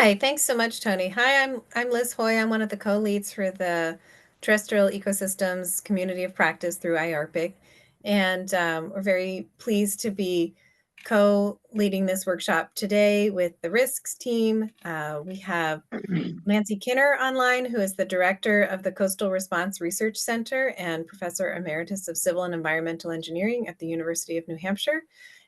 Hi, thanks so much, Tony. Hi, I'm Liz Hoy. I'm one of the co-leads for the Terrestrial Ecosystems Community of Practice through IARPIC, and we're very pleased to be co-leading this workshop today with the risks team. We have Nancy Kinner online, who is the director of the Coastal Response Research Center and professor emeritus of civil and environmental engineering at the University of New Hampshire,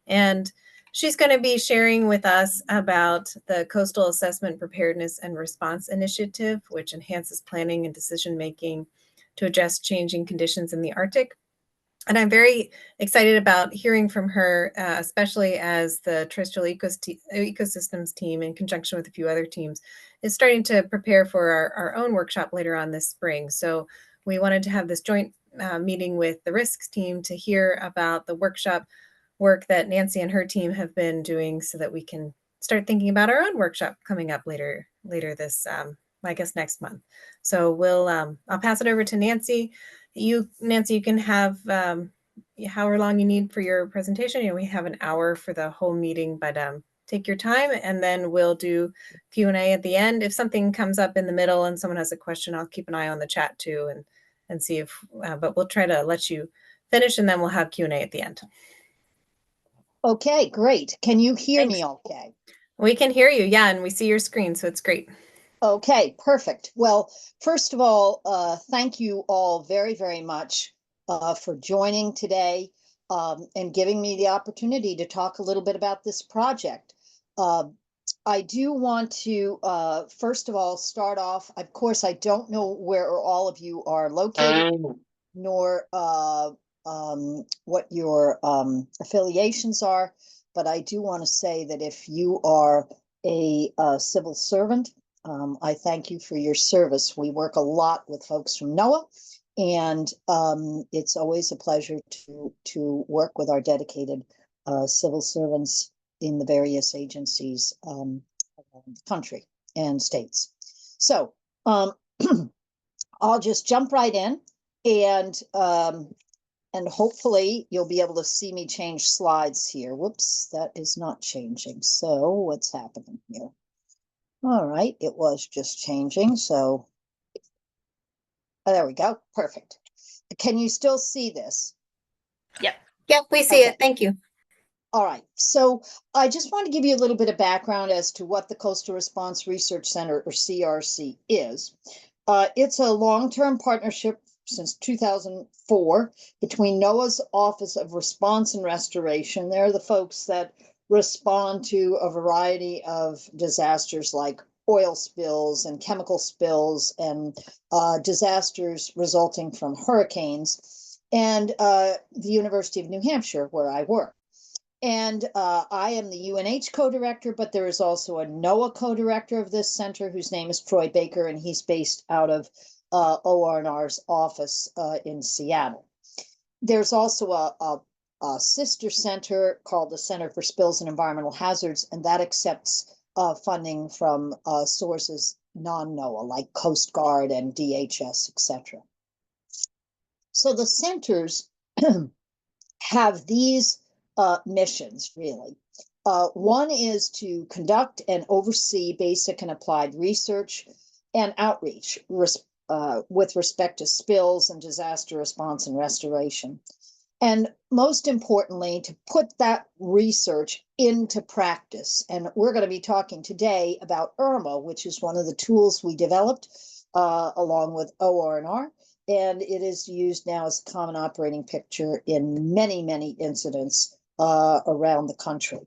and she's going to be sharing with us about the Coastal Assessment Preparedness and Response Initiative, which enhances planning and decision-making to address changing conditions in the Arctic. And I'm very excited about hearing from her, especially as the Terrestrial Ecosystems team, in conjunction with a few other teams, is starting to prepare for our own workshop later on this spring. So we wanted to have this joint meeting with the risks team to hear about the workshop work that Nancy and her team have been doing so that we can start thinking about our own workshop coming up later this, I guess, next month. So I'll pass it over to Nancy. Nancy, you can have however long you need for your presentation. We have an hour for the whole meeting, but take your time, and then we'll do Q&A at the end. If something comes up in the middle and someone has a question, I'll keep an eye on the chat too and see if, but we'll try to let you finish, and then we'll have Q&A at the end. Okay, great. Can you hear me okay? We can hear you, yeah, and we see your screen, so it's great. Okay, perfect. Well, first of all, thank you all very, very much for joining today and giving me the opportunity to talk a little bit about this project. I do want to, first of all, start off, of course, I don't know where all of you are located, nor what your affiliations are, but I do want to say that if you are a civil servant, I thank you for your service. We work a lot with folks from NOAA, and it's always a pleasure to work with our dedicated civil servants in the various agencies around the country and states. So I'll just jump right in, and hopefully you'll be able to see me change slides here. Whoops, that is not changing. So what's happening here? All right, it was just changing. So there we go. Perfect. Can you still see this? Yep. Yep, we see it. Thank you. All right. So I just want to give you a little bit of background as to what the Coastal Response Research Center, or CRRC, is. It's a long-term partnership since 2004 between NOAA's Office of Response and Restoration. They're the folks that respond to a variety of disasters like oil spills and chemical spills and disasters resulting from hurricanes, and the University of New Hampshire, where I work. And I am the UNH co-director, but there is also a NOAA co-director of this center whose name is Troy Baker, and he's based out of OR&R's office in Seattle. There's also a sister center called the Center for Spills and Environmental Hazards, and that accepts funding from sources non-NOAA, like Coast Guard and DHS, etc. So the centers have these missions, really. One is to conduct and oversee basic and applied research and outreach with respect to spills and disaster response and restoration. And most importantly, to put that research into practice. And we're going to be talking today about IRMA, which is one of the tools we developed along with OR&R. And it is used now as a common operating picture in many, many incidents around the country.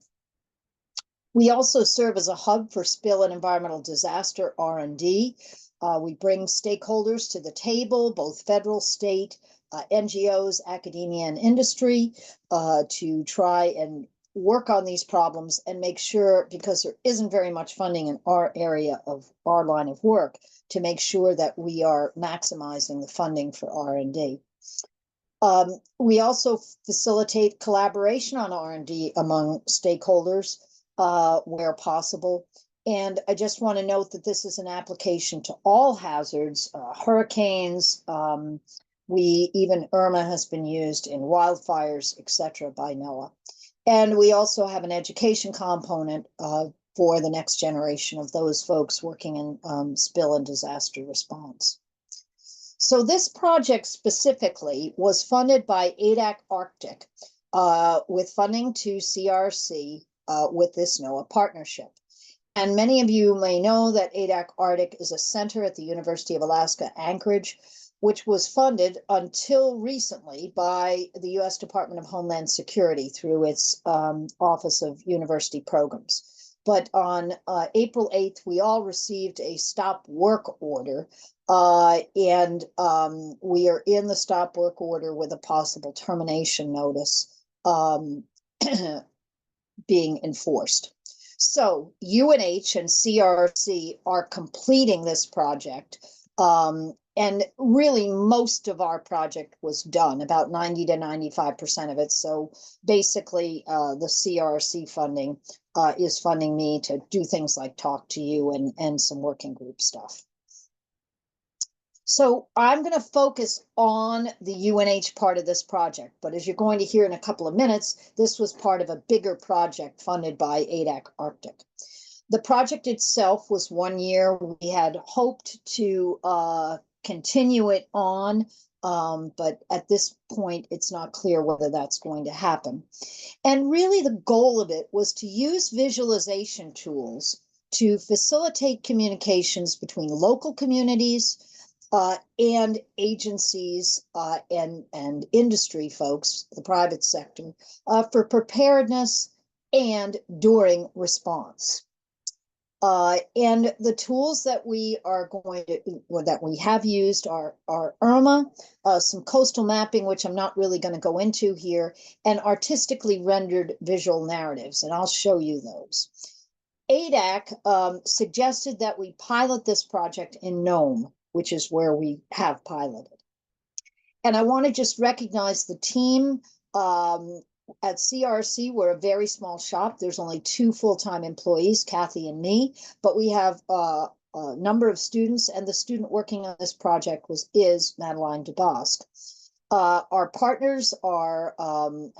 We also serve as a hub for spill and environmental disaster R&D. We bring stakeholders to the table, both federal, state, NGOs, academia, and industry, to try and work on these problems and make sure, because there isn't very much funding in our area of our line of work, to make sure that we are maximizing the funding for R&D. We also facilitate collaboration on R&D among stakeholders where possible. And I just want to note that this is an application to all hazards, hurricanes, even IRMA has been used in wildfires, etc., by NOAA. And we also have an education component for the next generation of those folks working in spill and disaster response. So this project specifically was funded by ADAC-ARCTIC with funding to CRRC with this NOAA partnership. And many of you may know that ADAC-ARCTIC is a center at the University of Alaska, Anchorage, which was funded until recently by the U.S. Department of Homeland Security through its Office of University Programs. But on April 8th, we all received a stop work order, and we are in the stop work order with a possible termination notice being enforced. So UNH and CRRC are completing this project. And really, most of our project was done, about 90 to 95% of it. So basically, the CRRC funding is funding me to do things like talk to you and some working group stuff. So I'm going to focus on the UNH part of this project, but as you're going to hear in a couple of minutes, this was part of a bigger project funded by ADAC-ARCTIC. The project itself was 1 year. We had hoped to continue it on, but at this point, it's not clear whether that's going to happen. And really the goal of it was to use visualization tools to facilitate communications between local communities and agencies and industry folks, the private sector, for preparedness and during response. And the tools that we are going to, or that we have used are IRMA, some coastal mapping, which I'm not really going to go into here, and artistically rendered visual narratives, and I'll show you those. ADAC suggested that we pilot this project in Nome, which is where we have piloted. And I want to just recognize the team. At CRRC, we're a very small shop. There's only 2 full-time employees, Kathy and me, but we have a number of students, and the student working on this project is Madeline DeBosque. Our partners are,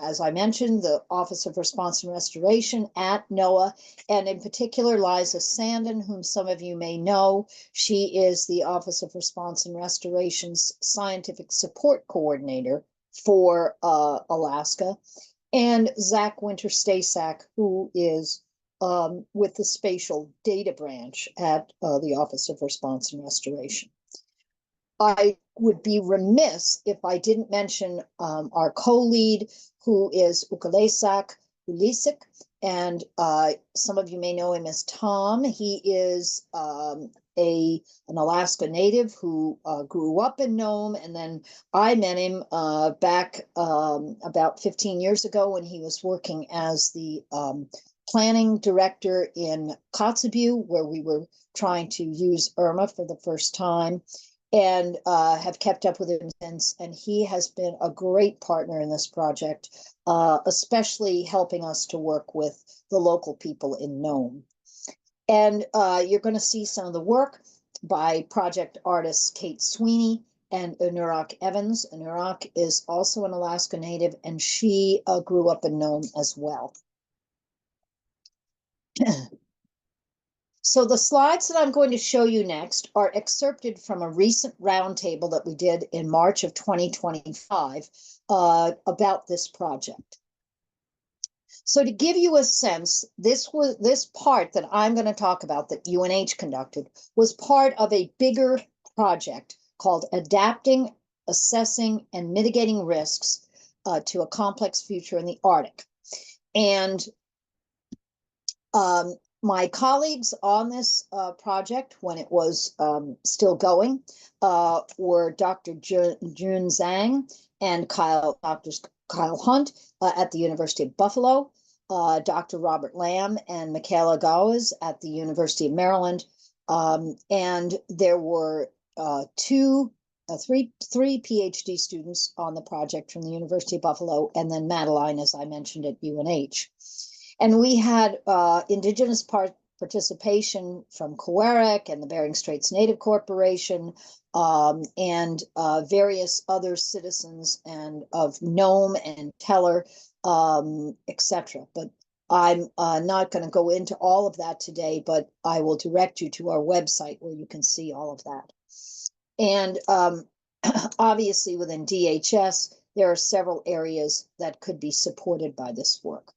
as I mentioned, the Office of Response and Restoration at NOAA, and in particular, Liza Sandin, whom some of you may know. She is the Office of Response and Restoration's Scientific Support Coordinator for Alaska, and Zach Winter-Stasak, who is with the Spatial Data Branch at the Office of Response and Restoration. I would be remiss if I didn't mention our co-lead, who is Ukalesak Ulisik, and some of you may know him as Tom. He is an Alaska native who grew up in Nome, and then I met him back about 15 years ago when he was working as the planning director in Kotzebue, where we were trying to use IRMA for the first time, and have kept up with him since. And he has been a great partner in this project, especially helping us to work with the local people in Nome. And you're going to see some of the work by project artists Kate Sweeney and Anurak Evans. Anurak is also an Alaska native, and she grew up in Nome as well. So the slides that I'm going to show you next are excerpted from a recent roundtable that we did in March of 2025 about this project. So to give you a sense, this part that I'm going to talk about that UNH conducted was part of a bigger project called Adapting, Assessing, and Mitigating Risks to a Complex Future in the Arctic. And my colleagues on this project, when it was still going, were Dr. Jun Zhang and Dr. Kyle Hunt at the University of Buffalo, Dr. Robert Lamb and Michaela Gowes at the University of Maryland, and there were three PhD students on the project from the University of Buffalo, and then Madeline, as I mentioned, at UNH. And we had Indigenous participation from COEREC and the Bering Straits Native Corporation, and various other citizens and of Nome and Teller, etc. But I'm not going to go into all of that today, but I will direct you to our website where you can see all of that. And obviously within DHS, there are several areas that could be supported by this work.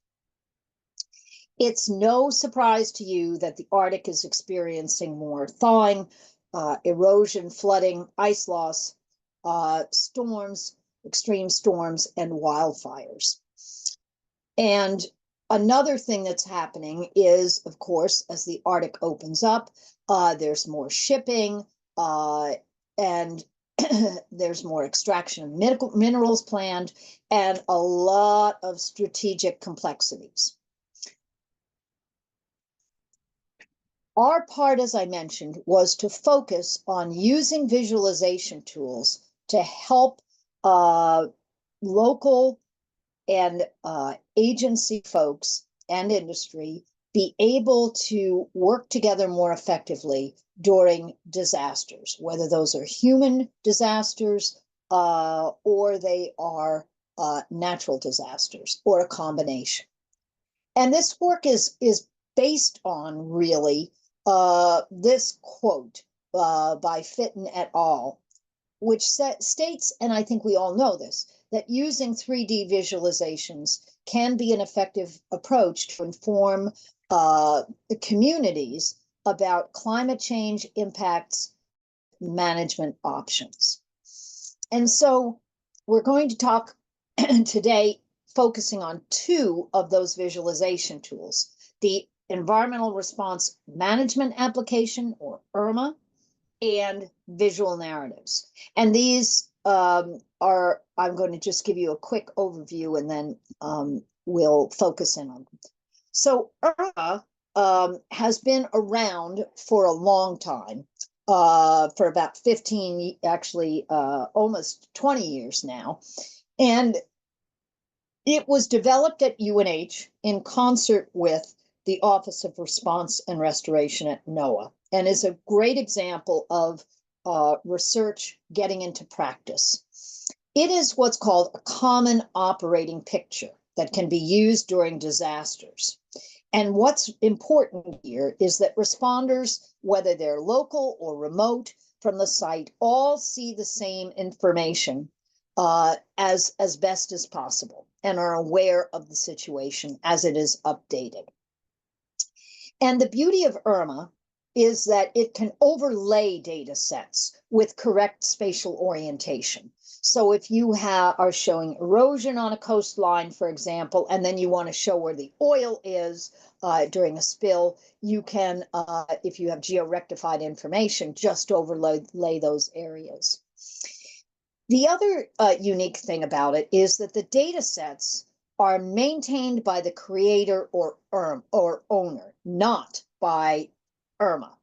It's no surprise to you that the Arctic is experiencing more thawing, erosion, flooding, ice loss, storms, extreme storms, and wildfires. And another thing that's happening is, of course, as the Arctic opens up, there's more shipping, and there's more extraction of minerals planned, and a lot of strategic complexities. Our part, as I mentioned, was to focus on using visualization tools to help local and agency folks and industry be able to work together more effectively during disasters, whether those are human disasters or they are natural disasters or a combination. And this work is based on really this quote by Fitton et al., which states, and I think we all know this, that using 3D visualizations can be an effective approach to inform the communities about climate change impacts, management options. And so we're going to talk today focusing on two of those visualization tools, the Environmental Response Management Application, or IRMA, and visual narratives. And these I'm going to just give you a quick overview and then we'll focus in on them. So IRMA has been around for a long time, for about 15, actually almost 20 years now. And it was developed at UNH in concert with the Office of Response and Restoration at NOAA, and is a great example of research getting into practice. It is what's called a common operating picture that can be used during disasters. And what's important here is that responders, whether they're local or remote from the site, all see the same information as best as possible and are aware of the situation as it is updated. And the beauty of IRMA is that it can overlay data sets with correct spatial orientation. So if you are showing erosion on a coastline, for example, and then you want to show where the oil is during a spill, you can, if you have georectified information, just overlay those areas. The other unique thing about it is that the data sets are maintained by the creator or owner, not by IRMA.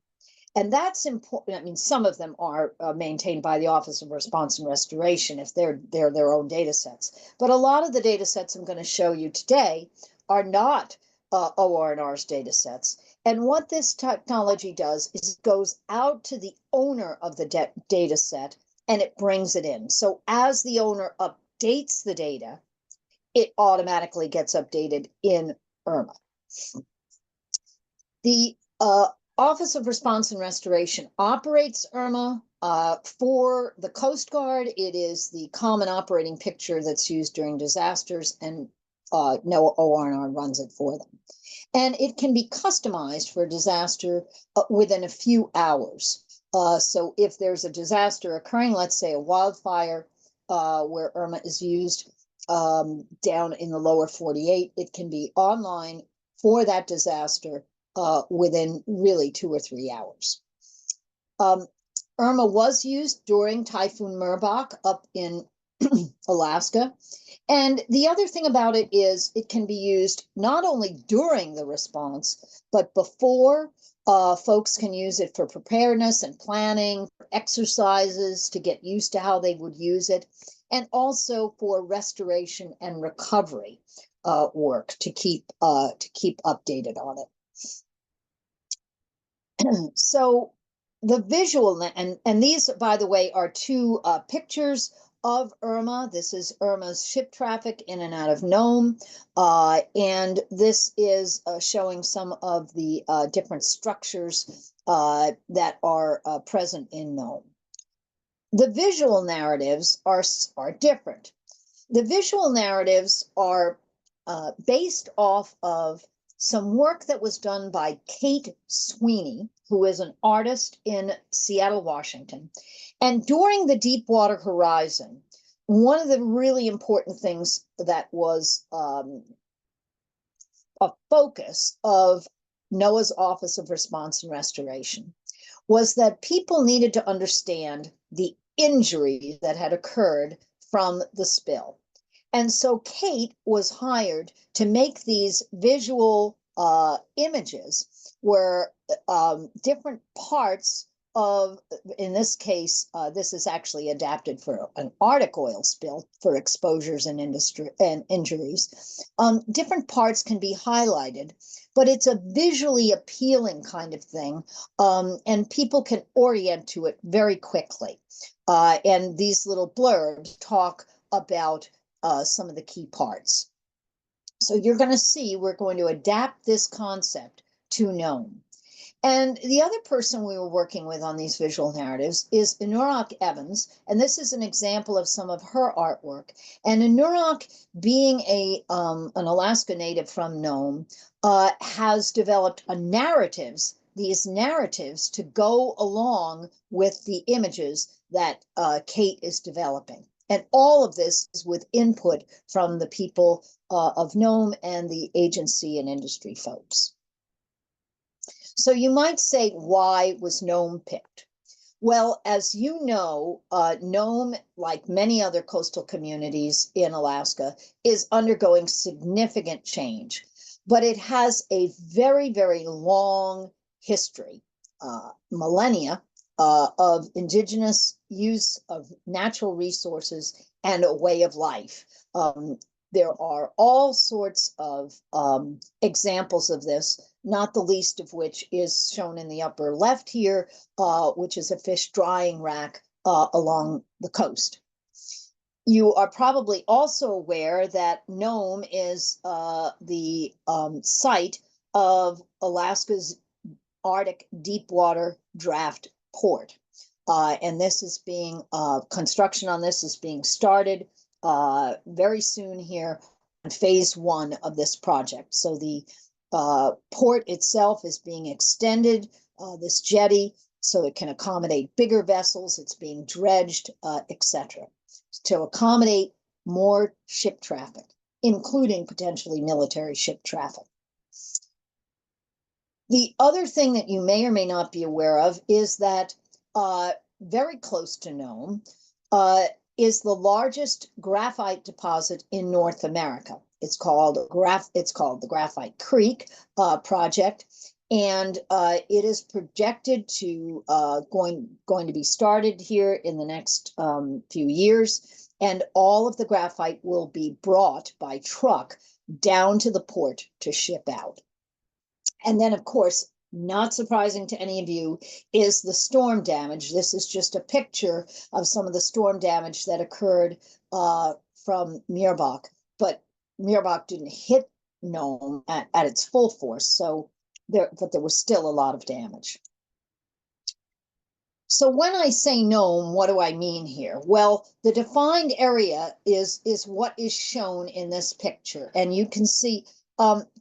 And that's important. I mean, some of them are maintained by the Office of Response and Restoration if they're their own data sets. But a lot of the data sets I'm going to show you today are not OR&R's data sets. And what this technology does is it goes out to the owner of the data set and it brings it in. So as the owner updates the data, it automatically gets updated in IRMA. The Office of Response and Restoration operates IRMA. For the Coast Guard, it is the common operating picture that's used during disasters, and NOAA OR&R runs it for them. And it can be customized for a disaster within a few hours. So if there's a disaster occurring, let's say a wildfire, where IRMA is used down in the lower 48, it can be online for that disaster within really 2 or 3 hours. IRMA was used during Typhoon Merbok up in Alaska. And the other thing about it is it can be used not only during the response, but before. Folks can use it for preparedness and planning, for exercises to get used to how they would use it, and also for restoration and recovery work to keep updated on it. So the visual, and these, by the way, are two pictures of Irma. This is Irma's ship traffic in and out of Nome. And this is showing some of the different structures that are present in Nome. The visual narratives are different. The visual narratives are based off of some work that was done by Kate Sweeney, who is an artist in Seattle, Washington. And during the Deepwater Horizon, one of the really important things that was a focus of NOAA's Office of Response and Restoration was that people needed to understand the injury that had occurred from the spill. And so Kate was hired to make these visual images where different parts of, in this case, this is actually adapted for an Arctic oil spill for exposures and industry and injuries. Different parts can be highlighted, but it's a visually appealing kind of thing, and people can orient to it very quickly. And these little blurbs talk about some of the key parts. So you're going to see we're going to adapt this concept to Nome. And the other person we were working with on these visual narratives is Anurag Evans, and this is an example of some of her artwork. And Anurag, being an Alaska native from Nome, has developed these narratives to go along with the images that Kate is developing. And all of this is with input from the people of Nome and the agency and industry folks. So you might say, why was Nome picked? Well, as you know, Nome, like many other coastal communities in Alaska, is undergoing significant change, but it has a very, very long history, millennia, of indigenous use of natural resources and a way of life. There are all sorts of examples of this, not the least of which is shown in the upper left here, which is a fish drying rack along the coast. You are probably also aware that Nome is the site of Alaska's Arctic deepwater draft port. And this is being, construction on this is being started very soon here on phase 1 of this project. So the port itself is being extended, this jetty, so it can accommodate bigger vessels. It's being dredged, etc., to accommodate more ship traffic, including potentially military ship traffic. The other thing that you may or may not be aware of is that very close to Nome is the largest graphite deposit in North America. It's called the Graphite Creek project, and it is projected to going to be started here in the next few years, and all of the graphite will be brought by truck down to the port to ship out. And then, of course, not surprising to any of you, is the storm damage. This is just a picture of some of the storm damage that occurred from Meerbach, but Meerbach didn't hit Nome at its full force, so there was still a lot of damage. So when I say Nome, what do I mean here? Well, the defined area is what is shown in this picture, and you can see.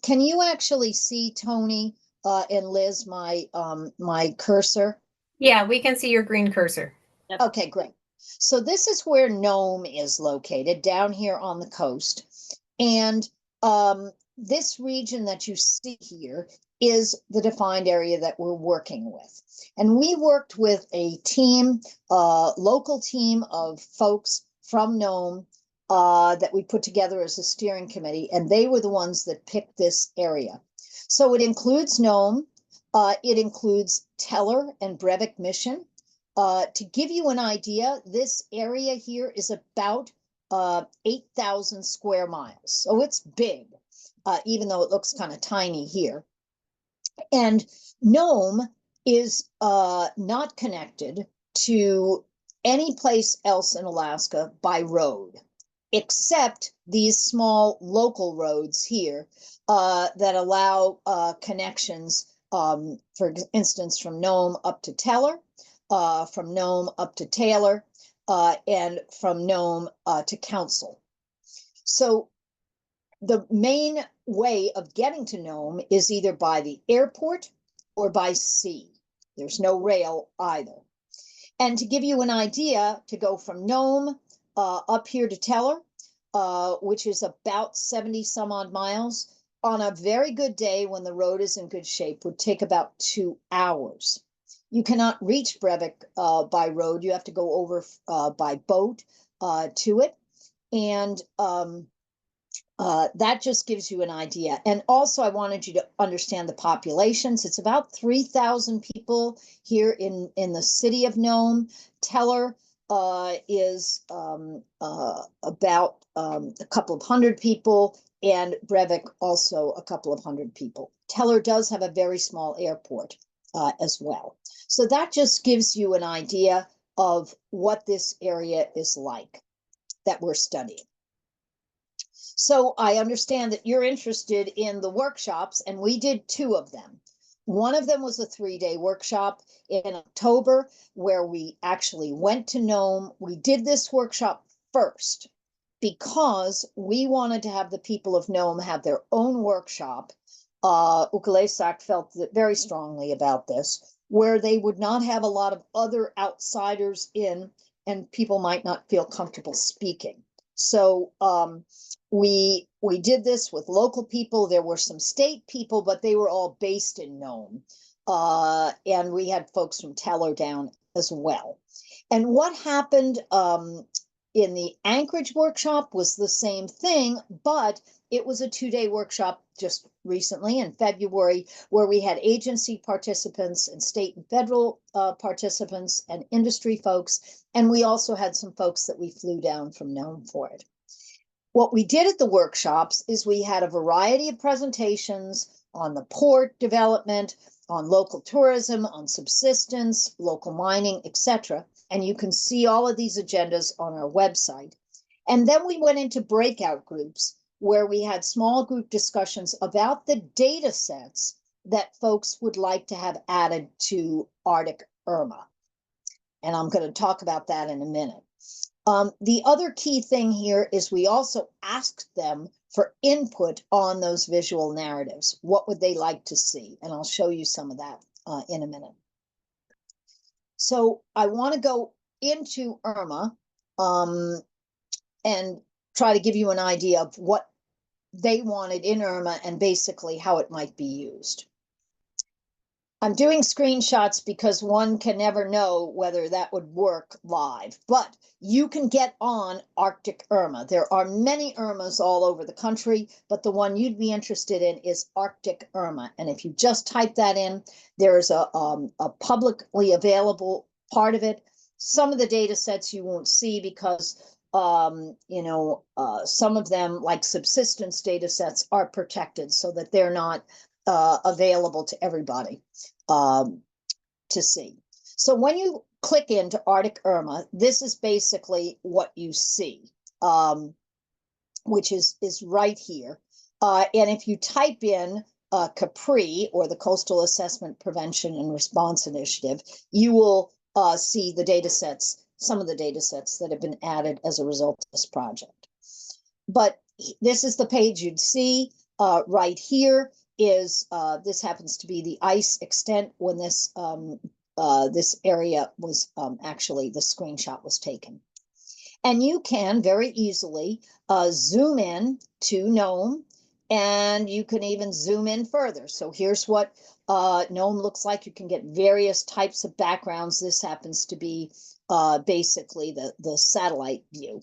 Can you actually see, Tony and Liz, my cursor? Yeah, we can see your green cursor. Yep. Okay, great. So this is where Nome is located, down here on the coast. And this region that you see here is the defined area that we're working with. And we worked with a team, local team of folks from Nome, that we put together as a steering committee, and they were the ones that picked this area. So it includes Nome, it includes Teller and Breivik Mission. To give you an idea, this area here is about 8,000 square miles. So it's big, even though it looks kind of tiny here. And Nome is not connected to any place else in Alaska by road, except these small local roads here that allow connections, for instance, from Nome up to Teller, from Nome up to Taylor, and from Nome to Council. So the main way of getting to Nome is either by the airport or by sea. There's no rail either. And to give you an idea, to go from Nome up here to Teller, which is about 70 some odd miles, on a very good day when the road is in good shape, would take about 2 hours. You cannot reach Brevik by road. You have to go over by boat to it. And that just gives you an idea. And also, I wanted you to understand the populations. It's about 3,000 people here in the city of Nome. Teller is about a couple of hundred people, and Brevik also a couple of hundred people. Teller does have a very small airport as well. So that just gives you an idea of what this area is like that we're studying. So I understand that you're interested in the workshops, and we did 2 of them. One of them was a 3-day workshop in October, where we actually went to Nome. We did this workshop first because we wanted to have the people of Nome have their own workshop. Ukalesak felt very strongly about this, where they would not have a lot of other outsiders in, and people might not feel comfortable speaking. So we did this with local people. There were some state people, but they were all based in Nome. And we had folks from Teller down as well. And what happened in the Anchorage workshop was the same thing, but it was a 2-day workshop just recently in February, where we had agency participants and state and federal participants and industry folks. And we also had some folks that we flew down from Nome for it. What we did at the workshops is we had a variety of presentations on the port development, on local tourism, on subsistence, local mining, etc. And you can see all of these agendas on our website. And then we went into breakout groups where we had small group discussions about the data sets that folks would like to have added to Arctic Irma. And I'm going to talk about that in a minute. The other key thing here is we also asked them for input on those visual narratives. What would they like to see? And I'll show you some of that in a minute. So I want to go into Irma and try to give you an idea of what they wanted in Irma and basically how it might be used. I'm doing screenshots because one can never know whether that would work live, but you can get on Arctic Irma. There are many Irmas all over the country, but the one you'd be interested in is Arctic Irma. And if you just type that in, there's a publicly available part of it. Some of the data sets you won't see because some of them, like subsistence data sets, are protected so that they're not available to everybody to see. So when you click into Arctic Irma, this is basically what you see, which is right here. And if you type in CAPRI, or the Coastal Assessment Prevention and Response Initiative, you will see the data sets, some of the data sets that have been added as a result of this project. But this is the page you'd see right here. Is this happens to be the ice extent when this this area was actually, the screenshot was taken. And you can very easily zoom in to Nome, and you can even zoom in further. So here's what Nome looks like. You can get various types of backgrounds. This happens to be basically the satellite view.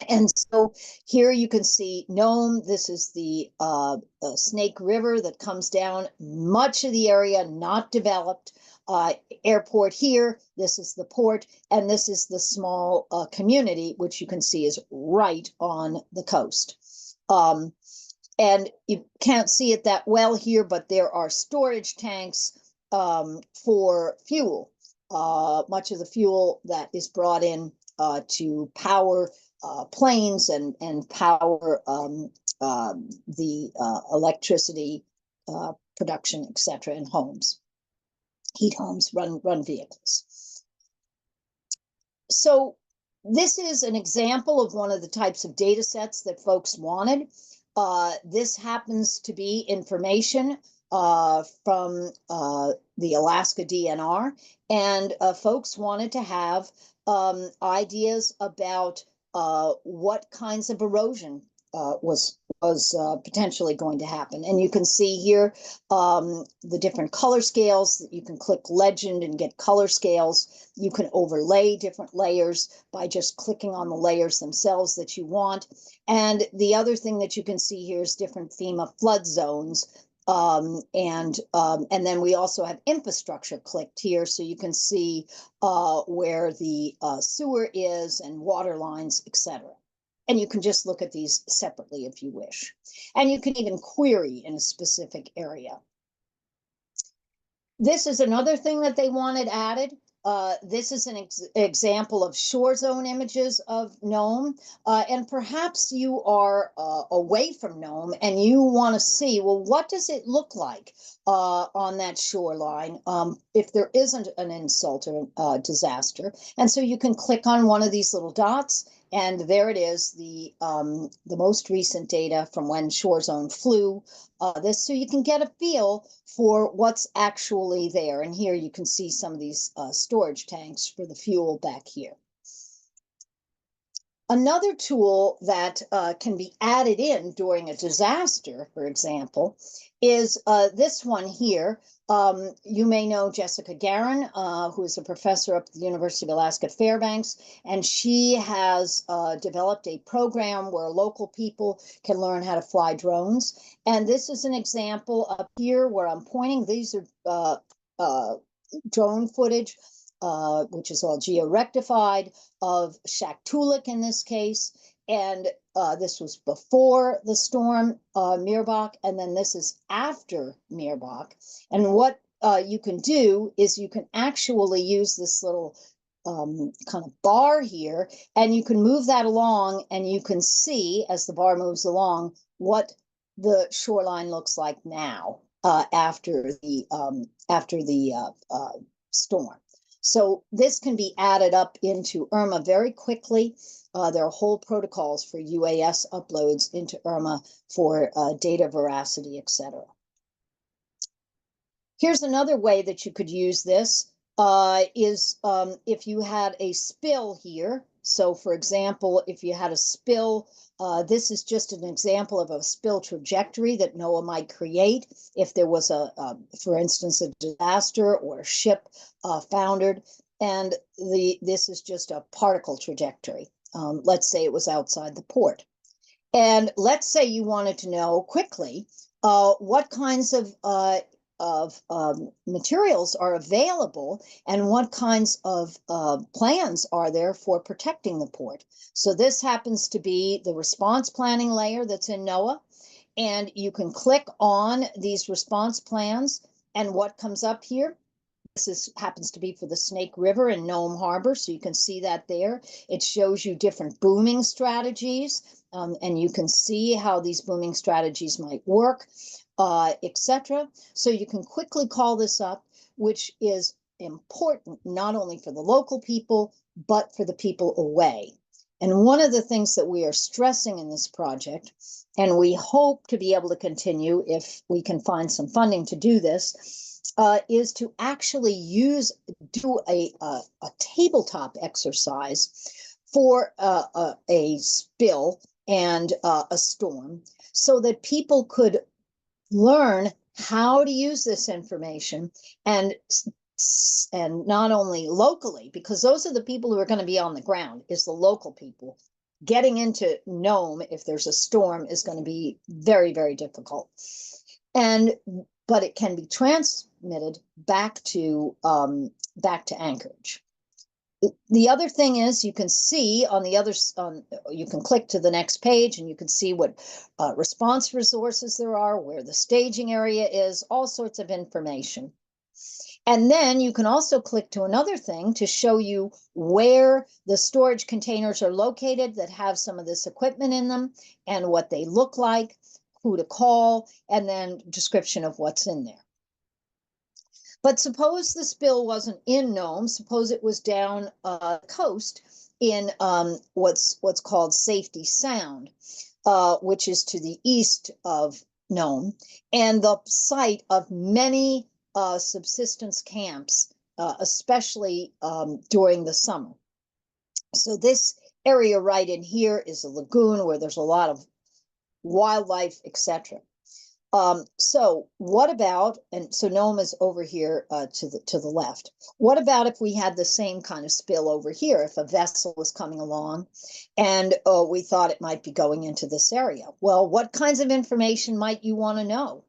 And so here you can see Nome. This is the Snake River that comes down. Much of the area not developed. Airport here. This is the port. And this is the small community, which you can see is right on the coast. And you can't see it that well here, but there are storage tanks for fuel much of the fuel that is brought in to power planes and power the electricity production, etc., in homes, heat homes, run vehicles. So this is an example of one of the types of data sets that folks wanted. This happens to be information from the Alaska DNR, and folks wanted to have ideas about what kinds of erosion was potentially going to happen. And you can see here the different color scales. You can click legend and get color scales. You can overlay different layers by just clicking on the layers themselves that you want. And the other thing that you can see here is different FEMA flood zones. And then we also have infrastructure clicked here, so you can see where the sewer is and water lines, etc. And you can just look at these separately if you wish. And you can even query in a specific area. This is another thing that they wanted added. This is an example of shore zone images of Nome. And perhaps you are away from Nome and you want to see, well, what does it look like on that shoreline if there isn't an insult or disaster? And so you can click on one of these little dots, and there it is, the most recent data from when Shore Zone flew this, so you can get a feel for what's actually there. And here you can see some of these storage tanks for the fuel back here. Another tool that can be added in during a disaster, for example, is this one here. You may know Jessica Garin, who is a professor up at the University of Alaska at Fairbanks, and she has developed a program where local people can learn how to fly drones. And this is an example up here where I'm pointing. These are drone footage, which is all geo-rectified, of Shaktoolik in this case. And this was before the storm Meerbach, and then this is after Meerbach. And what you can do is you can actually use this little kind of bar here, and you can move that along, and you can see as the bar moves along what the shoreline looks like now after the storm. So this can be added up into IRMA very quickly. There are whole protocols for UAS uploads into IRMA for data veracity, etc. Here's another way that you could use this is if you had a spill here. So for example, if you had a spill, this is just an example of a spill trajectory that NOAA might create if there was for instance, a disaster or a ship foundered. And this is just a particle trajectory. Let's say it was outside the port. And let's say you wanted to know quickly what kinds of materials are available and what kinds of plans are there for protecting the port. So this happens to be the response planning layer that's in NOAA, and you can click on these response plans, and what comes up here, this happens to be for the Snake River in Nome Harbor, so you can see that there. It shows you different booming strategies, and you can see how these booming strategies might work, etc. So you can quickly call this up, which is important not only for the local people, but for the people away. And one of the things that we are stressing in this project, and we hope to be able to continue if we can find some funding to do this, is to actually do a tabletop exercise for a spill and a storm, so that people could learn how to use this information, and not only locally, because those are the people who are going to be on the ground, is the local people. Getting into Nome if there's a storm is going to be very, very difficult. But it can be transmitted back to Anchorage. The other thing is you can see on the other, you can click to the next page and you can see what response resources there are, where the staging area is, all sorts of information. And then you can also click to another thing to show you where the storage containers are located that have some of this equipment in them and what they look like, who to call, and then description of what's in there. But suppose the spill wasn't in Nome, suppose it was down the coast in what's called Safety Sound, which is to the east of Nome, and the site of many subsistence camps, especially during the summer. So this area right in here is a lagoon where there's a lot of wildlife, etc. So what about, and so Nome is over here to the left. What about if we had the same kind of spill over here, if a vessel was coming along and we thought it might be going into this area? Well, what kinds of information might you want to know?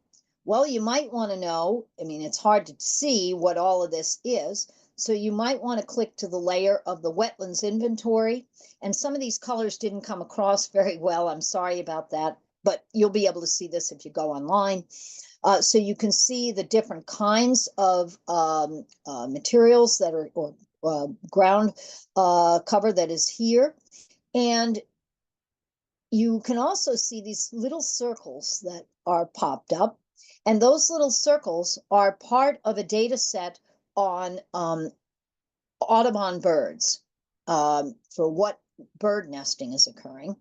Well, you might want to know, I mean, it's hard to see what all of this is, so you might want to click to the layer of the wetlands inventory. And some of these colors didn't come across very well. I'm sorry about that, but you'll be able to see this if you go online. So you can see the different kinds of materials that are, or ground cover that is here. And you can also see these little circles that are popped up. And those little circles are part of a data set on Audubon birds, for what bird nesting is occurring.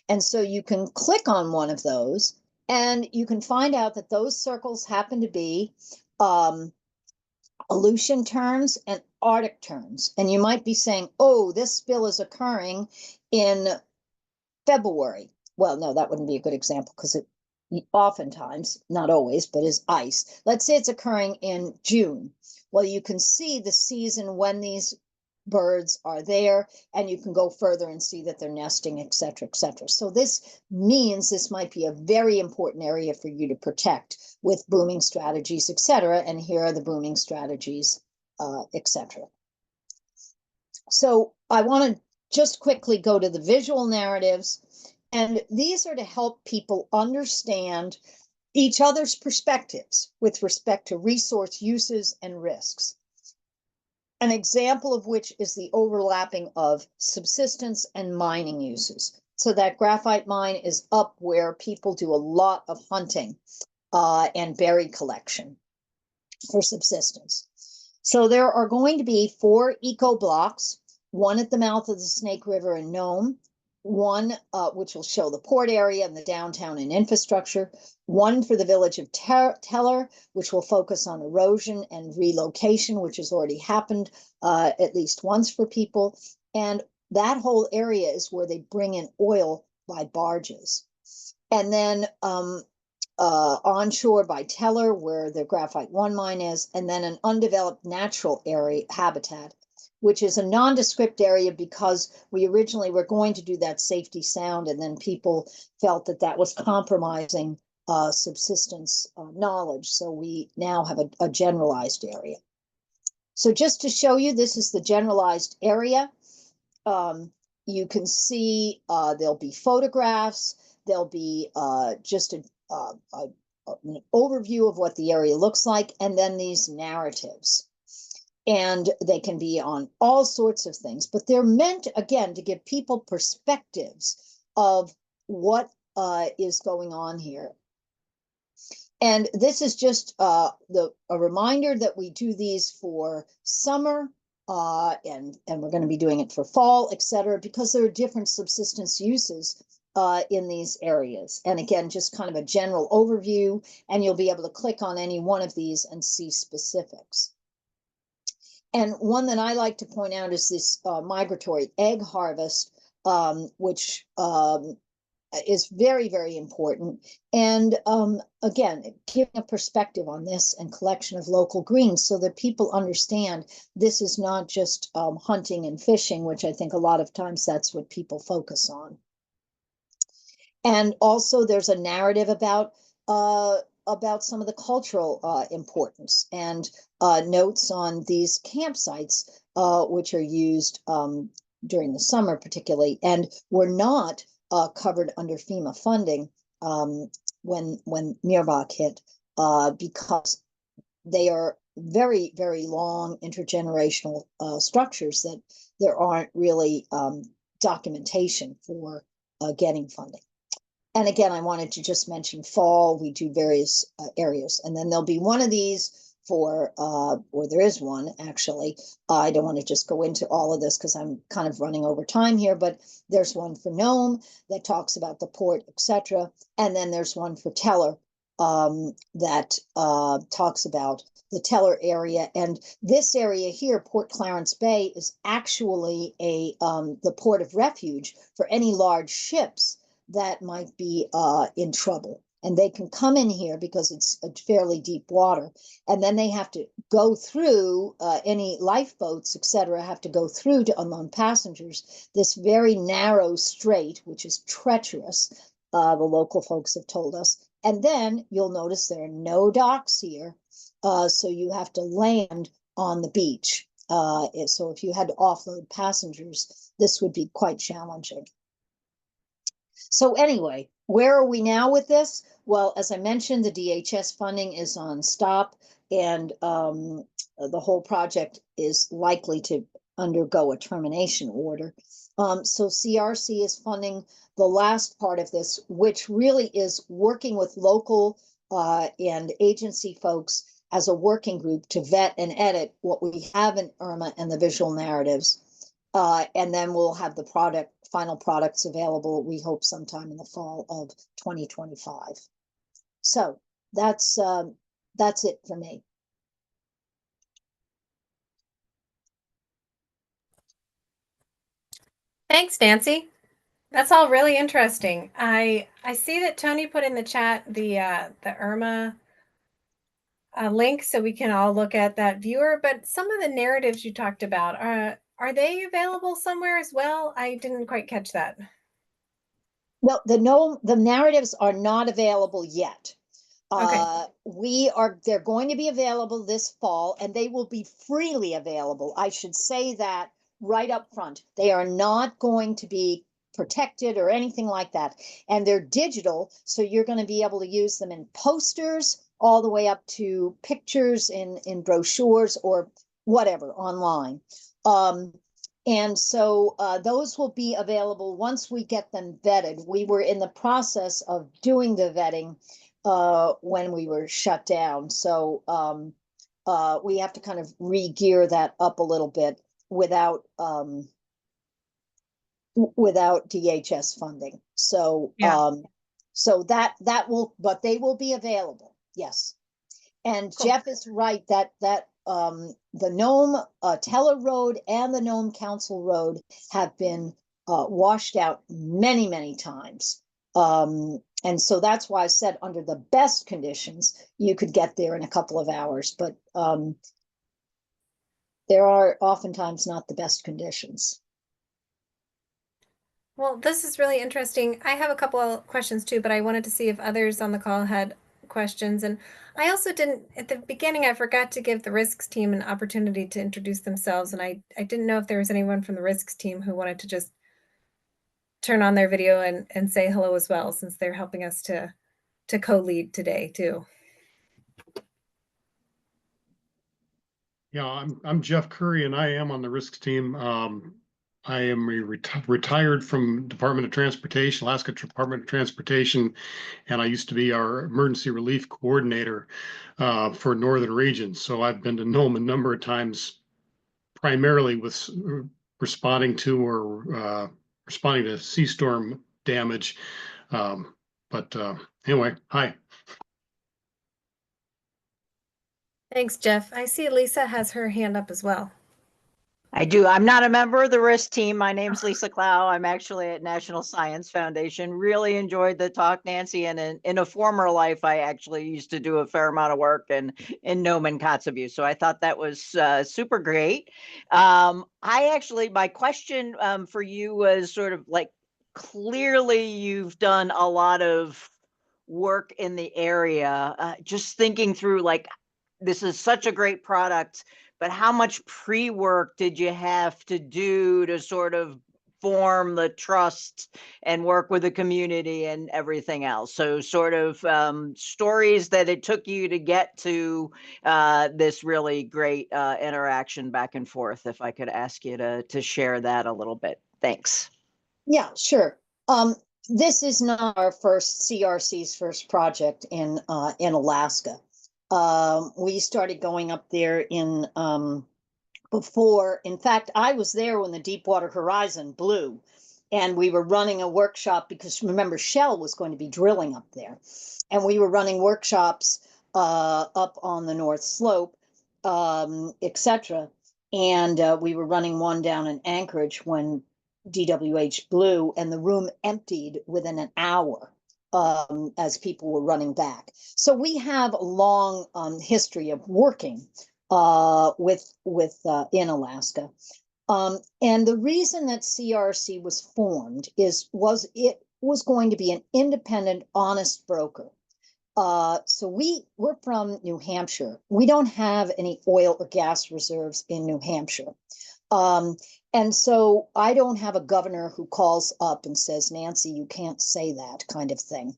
And so you can click on one of those and you can find out that those circles happen to be Aleutian terns and Arctic terns. And you might be saying, oh, this spill is occurring in February. Well, no, that wouldn't be a good example because it oftentimes, not always, but is ice. Let's say it's occurring in June. Well, you can see the season when these birds are there, and you can go further and see that they're nesting, et cetera, et cetera. So this means this might be a very important area for you to protect with booming strategies, et cetera. And here are the booming strategies, et cetera. So I want to just quickly go to the visual narratives. And these are to help people understand each other's perspectives with respect to resource uses and risks. An example of which is the overlapping of subsistence and mining uses. So that graphite mine is up where people do a lot of hunting and berry collection for subsistence. So there are going to be 4 eco blocks, one at the mouth of the Snake River in Nome, one which will show the port area and the downtown and infrastructure, one for the village of Teller, which will focus on erosion and relocation, which has already happened at least once for people. And that whole area is where they bring in oil by barges. And then onshore by Teller, where the Graphite 1 mine is, and then an undeveloped natural area habitat, which is a nondescript area because we originally were going to do that Safety Sound, and then people felt that that was compromising subsistence knowledge. So we now have a generalized area. So just to show you, this is the generalized area. You can see there'll be photographs, there'll be just an overview of what the area looks like, and then these narratives. And they can be on all sorts of things, but they're meant, again, to give people perspectives of what is going on here. And this is just a reminder that we do these for summer, and we're going to be doing it for fall, et cetera, because there are different subsistence uses in these areas. And again, just kind of a general overview, and you'll be able to click on any one of these and see specifics. And one that I like to point out is this migratory egg harvest, which is very, very important. And again, giving a perspective on this and collection of local greens so that people understand this is not just hunting and fishing, which I think a lot of times that's what people focus on. And also there's a narrative about some of the cultural importance and notes on these campsites, which are used during the summer particularly, and were not covered under FEMA funding when Mirbach hit, because they are very, very long intergenerational structures that there aren't really documentation for getting funding. And again, I wanted to just mention fall, we do various areas, and then there'll be one of these for, or there is one actually. I don't want to just go into all of this because I'm kind of running over time here, but there's one for Nome that talks about the port, etc. And then there's one for Teller that talks about the Teller area. And this area here, Port Clarence Bay, is actually the port of refuge for any large ships that might be in trouble. And they can come in here because it's a fairly deep water. And then they have to go through, any lifeboats, etc., have to go through to unload passengers, this very narrow strait, which is treacherous, the local folks have told us. And then you'll notice there are no docks here. So you have to land on the beach. So if you had to offload passengers, this would be quite challenging. So anyway, where are we now with this? Well, as I mentioned, the DHS funding is on stop, and the whole project is likely to undergo a termination order. So CRC is funding the last part of this, which really is working with local and agency folks as a working group to vet and edit what we have in IRMA and the visual narratives. And then we'll have the final products available, we hope sometime in the fall of 2025. So that's it for me. Thanks, Nancy. That's all really interesting. I see that Tony put in the chat the IRMA link so we can all look at that viewer, but some of the narratives you talked about, are they available somewhere as well? I didn't quite catch that. Well, the narratives are not available yet. Okay. They're going to be available this fall, and they will be freely available. I should say that right up front. They are not going to be protected or anything like that. And they're digital, so you're going to be able to use them in posters all the way up to pictures in brochures or whatever online. And so those will be available once we get them vetted. We were in the process of doing the vetting when we were shut down. So we have to kind of re-gear that up a little bit without DHS funding. So Yeah. So that will, but they will be available. Yes. And Cool. Jeff is right that the Nome Teller Road and the Nome Council Road have been washed out many, many times. And so that's why I said under the best conditions, you could get there in a couple of hours, but there are oftentimes not the best conditions. Well, this is really interesting. I have a couple of questions too, but I wanted to see if others on the call had questions. And I also didn't, at the beginning, I forgot to give the risks team an opportunity to introduce themselves. And I didn't know if there was anyone from the risks team who wanted to just turn on their video and say hello as well, since they're helping us to co-lead today too. Yeah, I'm Jeff Curry, and I am on the risks team. I am retired from Department of Transportation, Alaska Department of Transportation, and I used to be our emergency relief coordinator for Northern Regions. So I've been to Nome a number of times, primarily with responding to sea storm damage. Anyway, hi. Thanks, Jeff. I see Lisa has her hand up as well. I do. I'm not a member of the risk team. My name's Lisa Clow. I'm actually at National Science Foundation. Really enjoyed the talk, Nancy. And in a former life, I actually used to do a fair amount of work in Nome and Kotzebue. So I thought that was super great. My question for you was sort of like, clearly you've done a lot of work in the area. Just thinking through, like, this is such a great product, but how much pre-work did you have to do to sort of form the trust and work with the community and everything else. So sort of stories that it took you to get to this really great interaction back and forth. If I could ask you to share that a little bit. Thanks. Yeah, sure. This is not our CRC's first project in Alaska. We started going up there in before. In fact, I was there when the Deepwater Horizon blew, and we were running a workshop because remember, Shell was going to be drilling up there, and we were running workshops up on the North Slope, etc. And we were running one down in Anchorage when DWH blew, and the room emptied within an hour as people were running back. So we have a long history of working with in Alaska. And the reason that CRRC was formed was it was going to be an independent, honest broker. So we're from New Hampshire. We don't have any oil or gas reserves in New Hampshire. And so I don't have a governor who calls up and says, Nancy, you can't say that kind of thing.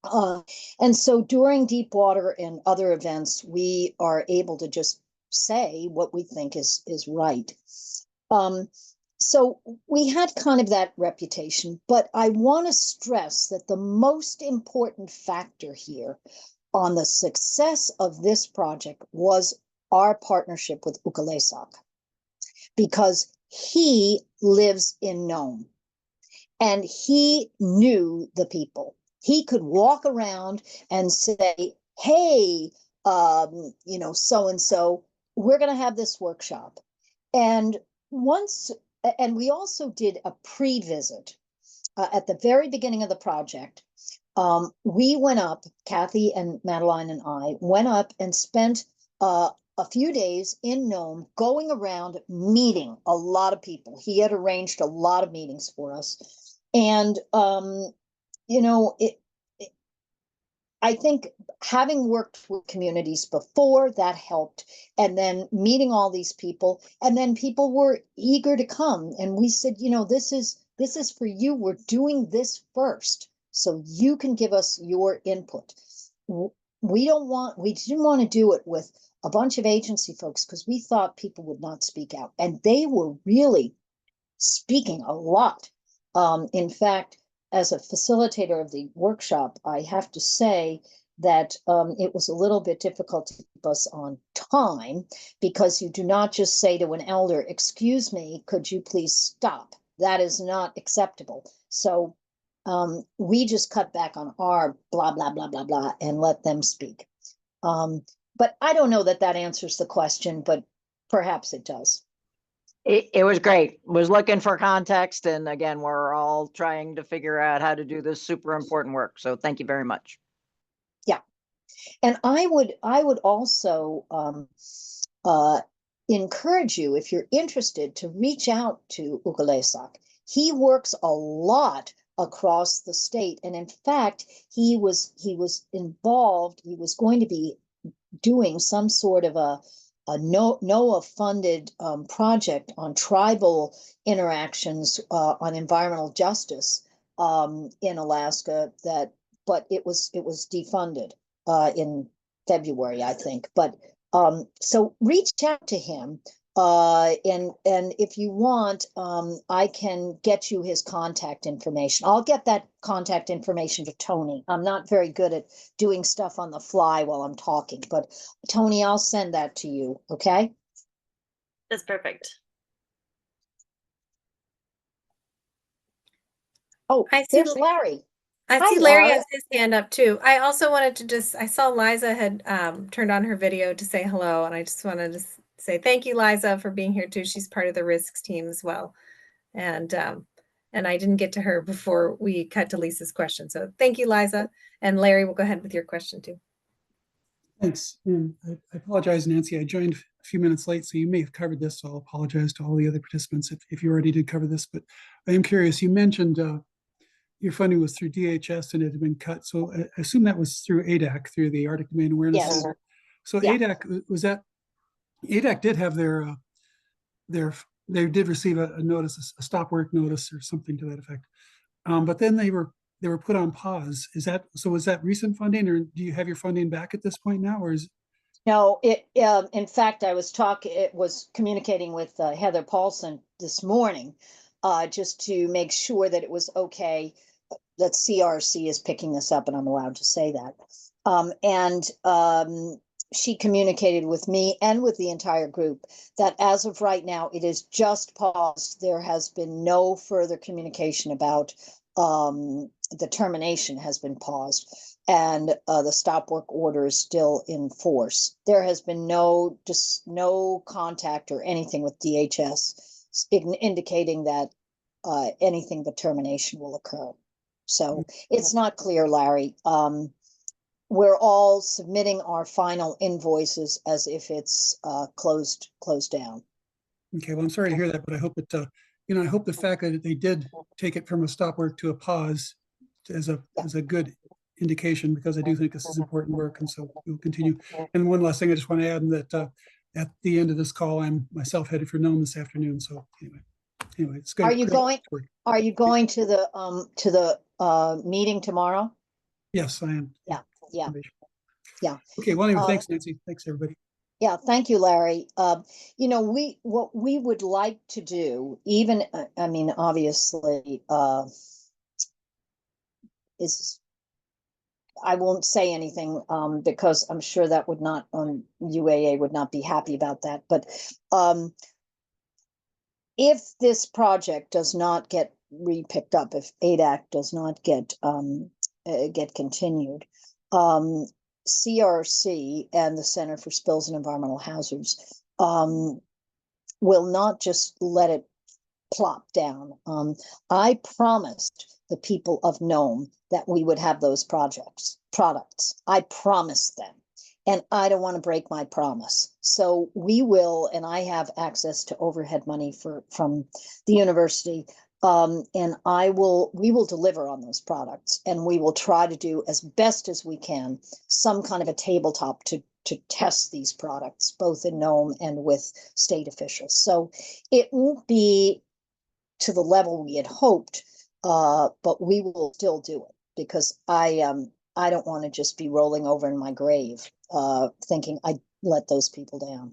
And so during Deepwater and other events, we are able to just say what we think is right. So we had kind of that reputation, but I want to stress that the most important factor here on the success of this project was our partnership with Ukalesak, because he lives in Nome and he knew the people. He could walk around and say, hey, so-and-so, we're going to have this workshop. And we also did a pre-visit at the very beginning of the project. We went up, Kathy and Madeline and I went up and spent a few days in Nome going around meeting a lot of people. He had arranged a lot of meetings for us. And, I think having worked with communities before, that helped. And then meeting all these people, and then people were eager to come. And we said, this is for you. We're doing this first, so you can give us your input. We didn't want to do it with a bunch of agency folks because we thought people would not speak out. And they were really speaking a lot. In fact, as a facilitator of the workshop, I have to say that it was a little bit difficult to keep us on time, because you do not just say to an elder, excuse me, could you please stop? That is not acceptable. So we just cut back on our blah, blah, blah, blah, blah, and let them speak. But I don't know that answers the question, but perhaps it does. It was great. Was looking for context. And again, we're all trying to figure out how to do this super important work. So thank you very much. Yeah. And I would also encourage you, if you're interested, to reach out to Ukalesak. He works a lot across the state. And in fact, he was involved. He was going to be doing some sort of a NOAA funded project on tribal interactions on environmental justice in Alaska, but it was defunded in February, I think. But so reach out to him, and if you want, I can get you his contact information. I'll get that contact information to Tony. I'm not very good at doing stuff on the fly while I'm talking, but Tony, I'll send that to you. Okay. That's perfect. Oh, there's Larry. I see Larry has his hand up too. I also wanted to I saw Liza had turned on her video to say hello, and I just wanted to say thank you, Liza, for being here too. She's part of the risks team as well. And I didn't get to her before we cut to Lisa's question. So thank you, Liza. And Larry, we'll go ahead with your question too. Thanks. And I apologize, Nancy. I joined a few minutes late, so you may have covered this. So I'll apologize to all the other participants if you already did cover this. But I am curious, you mentioned your funding was through DHS and it had been cut. So I assume that was through ADAC, through the Arctic Domain Awareness Center. So yeah. ADAC, was that, ADAC did have their they did receive a notice, a stop work notice or something to that effect. But then they were put on pause. Is that so? Was that recent funding, or do you have your funding back at this point now, or is? No, in fact, it was communicating with Heather Paulson this morning, just to make sure that it was okay, that CRRC is picking this up, and I'm allowed to say that. She communicated with me and with the entire group that as of right now, it is just paused. There has been no further communication about the termination has been paused, and the stop work order is still in force. There has been no contact or anything with DHS indicating that anything but termination will occur. So it's not clear, Larry. We're all submitting our final invoices as if it's closed down. Okay, well, I'm sorry to hear that, but I hope it, I hope the fact that they did take it from a stop work to a pause as a good indication, because I do think this is important work, and so we'll continue. And one last thing I just want to add, that at the end of this call, I'm myself headed for Nome this afternoon. So anyway, it's good. Are you going to the meeting tomorrow? Yes, I am. Yeah. Okay. Well, anyway, thanks, Nancy. Thanks, everybody. Yeah, thank you, Larry. What we would like to do, even, I mean, obviously, is, I won't say anything because I'm sure that would not, UAA would not be happy about that. But if this project does not get re-picked up, if ADAC does not get continued, CRRC and the Center for Spills and Environmental Hazards will not just let it plop down. I promised the people of Nome that we would have those products. I promised them, and I don't want to break my promise. So we will, and I have access to overhead money from the university. And we will deliver on those products, and we will try to do as best as we can some kind of a tabletop to test these products, both in Nome and with state officials. So it won't be to the level we had hoped, but we will still do it, because I don't want to just be rolling over in my grave thinking I let those people down.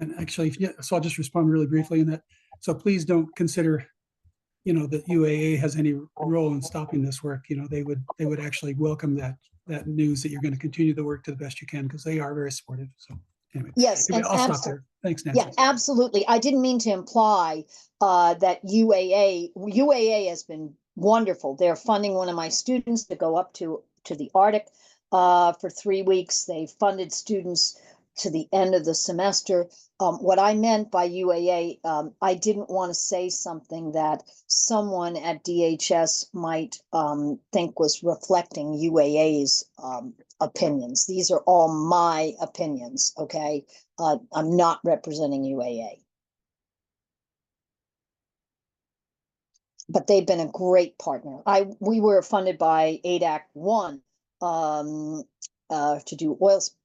And actually, so I'll just respond really briefly in that. So please don't consider that UAA has any role in stopping this work. They would actually welcome that news that you're going to continue the work to the best you can, because they are very supportive. So anyway, yes, anyway, I'll stop there. Thanks, Nancy. Yeah, absolutely. I didn't mean to imply that UAA has been wonderful. They're funding one of my students to go up to the Arctic for 3 weeks. They funded students to the end of the semester. What I meant by UAA, I didn't want to say something that someone at DHS might think was reflecting UAA's opinions. These are all my opinions, okay? I'm not representing UAA. But they've been a great partner. We were funded by ADAC-1 to do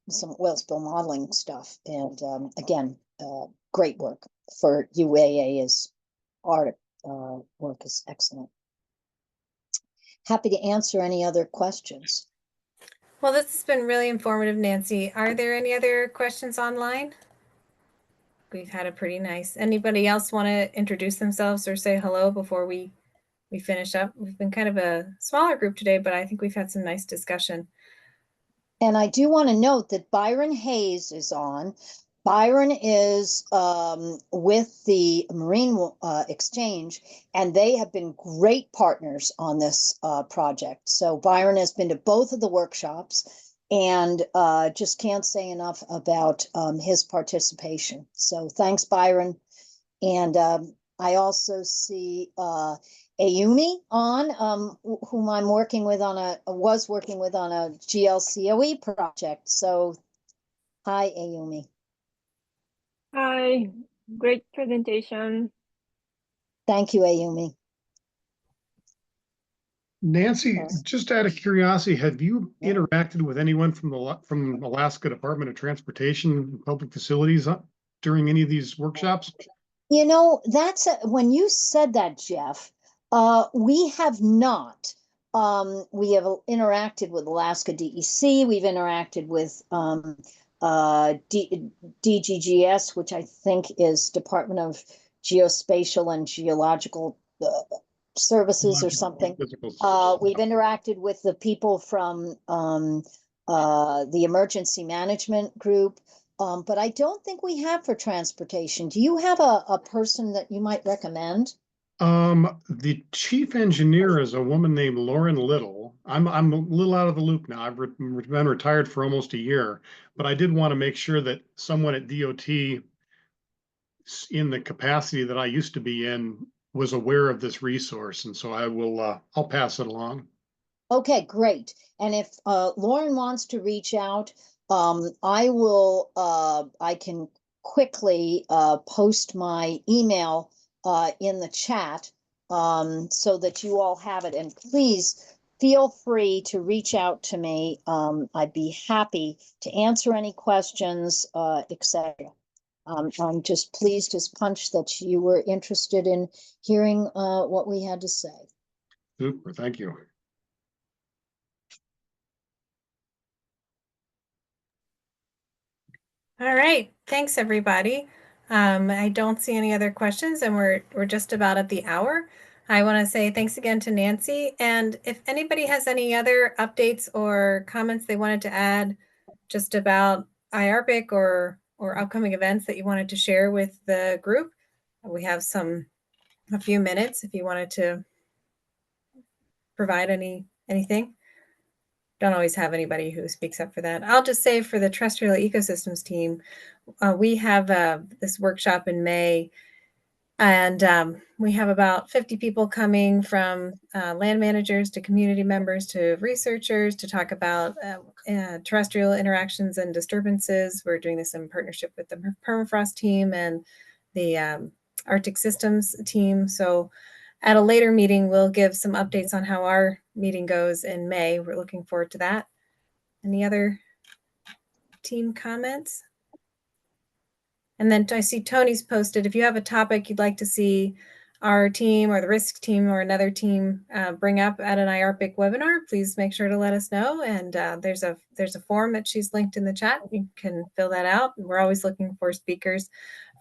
some oil spill modeling stuff, and again, great work for UAA. Is Arctic work is excellent. Happy to answer any other questions. Well, this has been really informative, Nancy. Are there any other questions online? We've had a pretty nice. Anybody else want to introduce themselves or say hello before we finish up? We've been kind of a smaller group today, but I think we've had some nice discussion. And I do want to note that Byron Hayes is on. Byron is with the Marine Exchange, and they have been great partners on this project. So Byron has been to both of the workshops, and just can't say enough about his participation. So thanks, Byron. And I also see Ayumi on, whom I'm working with was working with on a GLCOE project. So hi, Ayumi. Hi, great presentation. Thank you, Ayumi. Nancy, just out of curiosity, have you interacted with anyone from Alaska Department of Transportation and Public Facilities during any of these workshops? You know, when you said that, Jeff, we have not. We have interacted with Alaska DEC. We've interacted with DGGS, which I think is Department of Geospatial and Geological Services or something. We've interacted with the people from the Emergency Management Group. But I don't think we have for transportation. Do you have a person that you might recommend? The chief engineer is a woman named Lauren Little. I'm a little out of the loop now. I've been retired for almost a year, but I did want to make sure that someone at DOT in the capacity that I used to be in was aware of this resource. And so I'll pass it along. Okay, great. And if Lauren wants to reach out, I can quickly post my email in the chat so that you all have it. And please feel free to reach out to me. I'd be happy to answer any questions, etc. I'm just pleased as punch that you were interested in hearing what we had to say. Super, thank you. All right, thanks everybody. I don't see any other questions, and we're just about at the hour. I want to say thanks again to Nancy, and if anybody has any other updates or comments they wanted to add just about IARPIC or upcoming events that you wanted to share with the group, we have a few minutes if you wanted to provide anything. Don't always have anybody who speaks up for that. I'll just say for the Terrestrial Ecosystems team, we have this workshop in May, and we have about 50 people coming from land managers to community members to researchers to talk about terrestrial interactions and disturbances. We're doing this in partnership with the permafrost team and the Arctic Systems team. So at a later meeting, we'll give some updates on how our meeting goes in May. We're looking forward to that. Any other team comments? And then I see Tony's posted, if you have a topic you'd like to see our team or the risk team or another team bring up at an IARPIC webinar, please make sure to let us know. And there's a form that she's linked in the chat. You can fill that out. We're always looking for speakers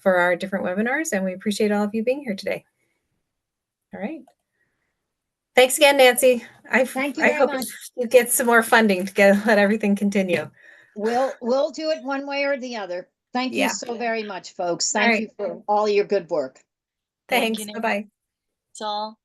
for our different webinars, and we appreciate all of you being here today. All right. Thanks again, Nancy. Thank you I very hope much. you get some more funding to let everything continue. We'll do it one way or the other. Thank you so very much, folks. Thank you for all your good work. Thanks. Thank you, Bye-bye. That's all.